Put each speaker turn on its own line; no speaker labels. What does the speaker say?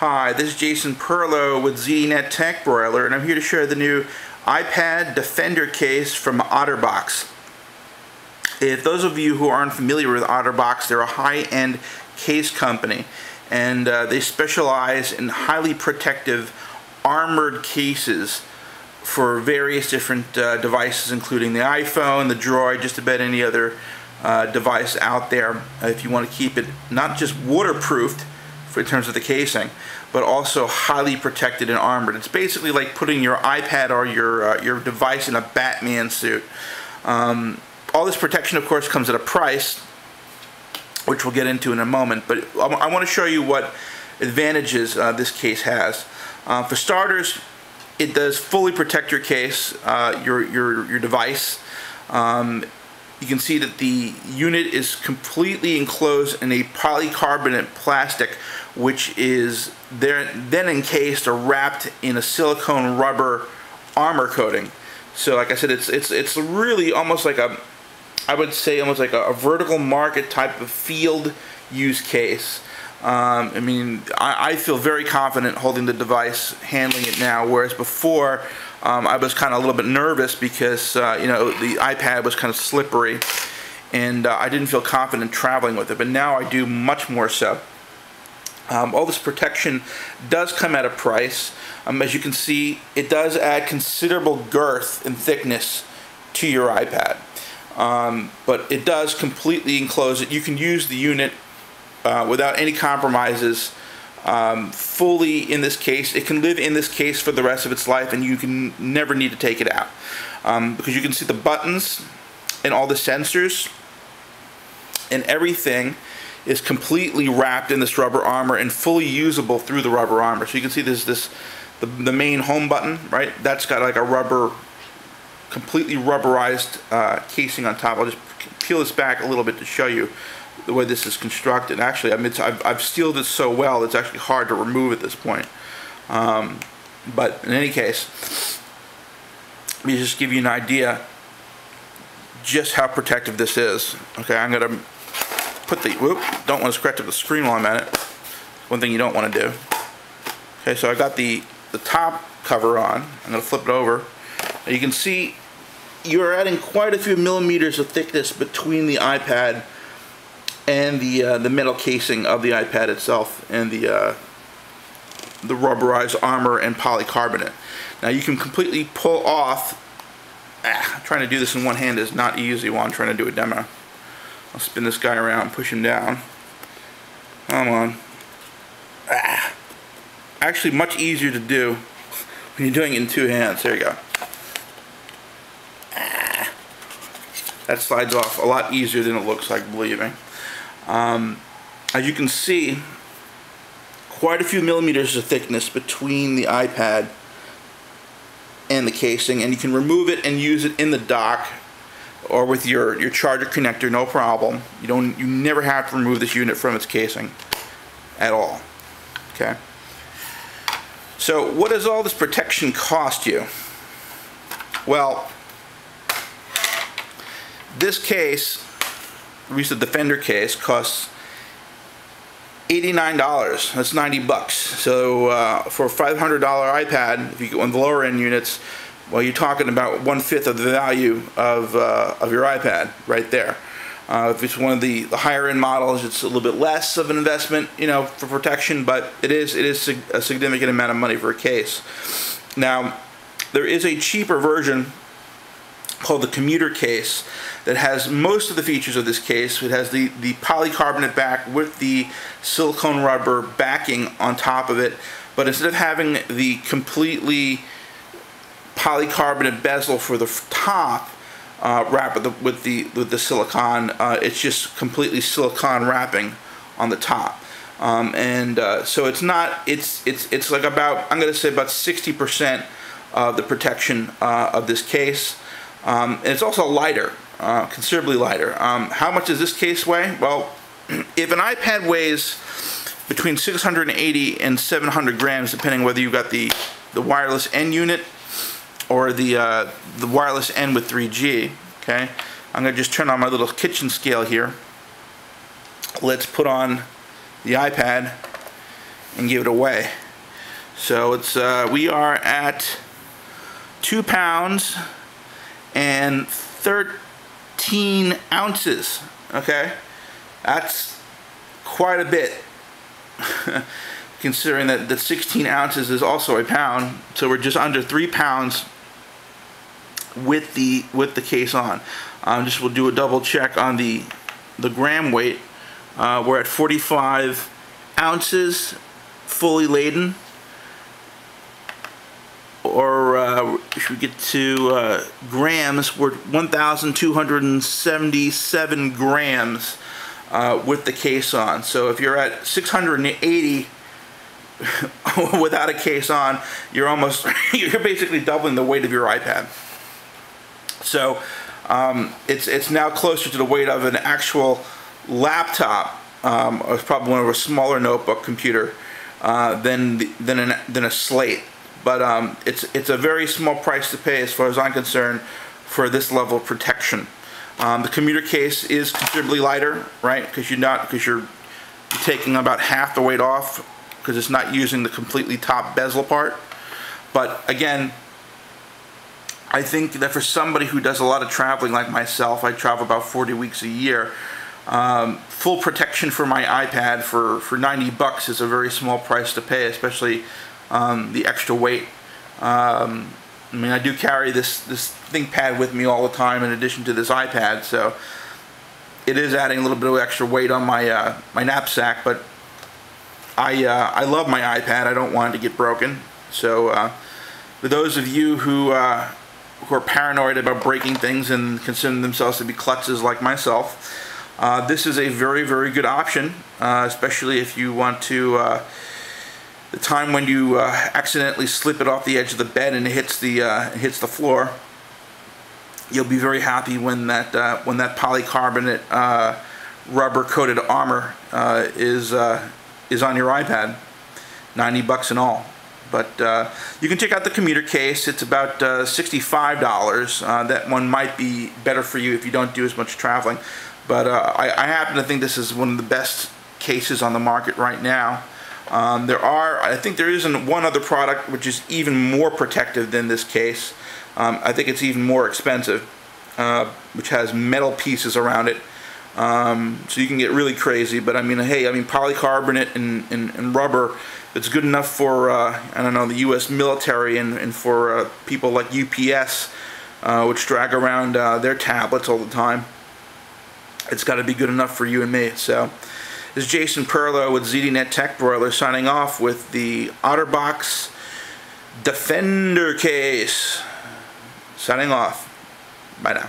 Hi, this is Jason Perlow with ZDNet Tech Broiler, and I'm here to show you the new iPad Defender case from OtterBox. If those of you who aren't familiar with OtterBox, they're a high-end case company, and they specialize in highly protective armored cases for various different devices, including the iPhone, the Droid, just about any other device out there. If you want to keep it not just waterproofed in terms of the casing, but also highly protected and armored. It's basically like putting your iPad or your device in a Batman suit. All this protection, of course, comes at a price, which we'll get into in a moment. But I want to show you what advantages this case has. For starters, it does fully protect your case, your device. You can see that the unit is completely enclosed in a polycarbonate plastic, which is then encased or wrapped in a silicone rubber armor coating. So like I said, it's really almost like I would say almost like a vertical market type of field use case. I mean, I feel very confident holding the device, handling it now, whereas before I was kind of a little bit nervous because you know, the iPad was kind of slippery, and I didn't feel confident traveling with it. But now I do much more so. All this protection does come at a price. As you can see, it does add considerable girth and thickness to your iPad, but it does completely enclose it. You can use the unit without any compromises, fully in this case. It can live in this case for the rest of its life, and you can never need to take it out, because you can see the buttons and all the sensors and everything is completely wrapped in this rubber armor and fully usable through the rubber armor. So you can see the main home button, right? That's got like a rubber, completely rubberized casing on top. I'll just peel this back a little bit to show you the way this is constructed. Actually, I mean, I've sealed it so well it's actually hard to remove at this point. But in any case, let me just give you an idea just how protective this is. Okay, I'm gonna put the, don't want to scratch up the screen while I'm at it. One thing you don't want to do. Okay, so I got the top cover on. I'm going to flip it over. Now you can see you're adding quite a few millimeters of thickness between the iPad and the metal casing of the iPad itself and the rubberized armor and polycarbonate. Now you can completely pull off. Trying to do this in one hand is not easy while I'm trying to do a demo. I'll spin this guy around, push him down. Come on. Actually, much easier to do when you're doing it in two hands. There you go. That slides off a lot easier than it looks like, believe me. As you can see, quite a few millimeters of thickness between the iPad and the casing, and you can remove it and use it in the dock or with your charger connector, no problem. You never have to remove this unit from its casing at all. Okay. So what does all this protection cost you? Well, this case, at least the Defender case, costs $89. That's 90 bucks. So for a $500 iPad, if you go on the lower end units, well, you're talking about 1/5 of the value of your iPad right there. If it's one of the higher end models, it's a little bit less of an investment, you know, for protection, but it is a significant amount of money for a case. Now, there is a cheaper version called the commuter case that has most of the features of this case. It has the polycarbonate back with the silicone rubber backing on top of it, but instead of having the completely polycarbonate bezel for the top wrap with the silicone, it's just completely silicone wrapping on the top, so it's like about, I'm going to say about 60% of the protection of this case, and it's also lighter, considerably lighter. How much does this case weigh? Well, if an iPad weighs between 680 and 700 grams, depending whether you've got the wireless end unit or the wireless end with 3G. Okay, I'm going to just turn on my little kitchen scale here. Let's put on the iPad and give it away. So it's we are at 2 pounds and 13 ounces. Okay, that's quite a bit. Considering that 16 ounces is also a pound, so we're just under 3 pounds with the case on. Just we'll do a double check on the gram weight. We're at 45 ounces fully laden, or if we get to grams, we're 1,277 grams with the case on. So if you're at 680 without a case on, you're basically doubling the weight of your iPad. So it's now closer to the weight of an actual laptop, or probably one of a smaller notebook computer, than a Slate. But it's a very small price to pay, as far as I'm concerned, for this level of protection. The commuter case is considerably lighter, right? Because you're taking about half the weight off, because it's not using the completely top bezel part. But again, I think that for somebody who does a lot of traveling like myself, I travel about 40 weeks a year, full protection for my iPad for 90 bucks is a very small price to pay, especially the extra weight. I mean, I do carry this ThinkPad with me all the time in addition to this iPad, so it is adding a little bit of extra weight on my my knapsack. But I love my iPad. I don't want it to get broken. So for those of you who are paranoid about breaking things and consider themselves to be klutzes like myself, this is a very, very good option, especially if you want to, the time when you accidentally slip it off the edge of the bed and it hits the floor. You'll be very happy when that polycarbonate rubber coated armor is on your iPad. 90 bucks in all. But you can check out the commuter case. It's about $65. That one might be better for you if you don't do as much traveling. But I happen to think this is one of the best cases on the market right now. I think there isn't one other product which is even more protective than this case. I think it's even more expensive, which has metal pieces around it. So you can get really crazy. But I mean, hey, polycarbonate and rubber, it's good enough for I don't know, the U.S. military and for people like UPS, which drag around their tablets all the time. It's got to be good enough for you and me. So this is Jason Perlow with ZDNet Tech Broiler signing off with the OtterBox Defender case. Signing off. Bye now.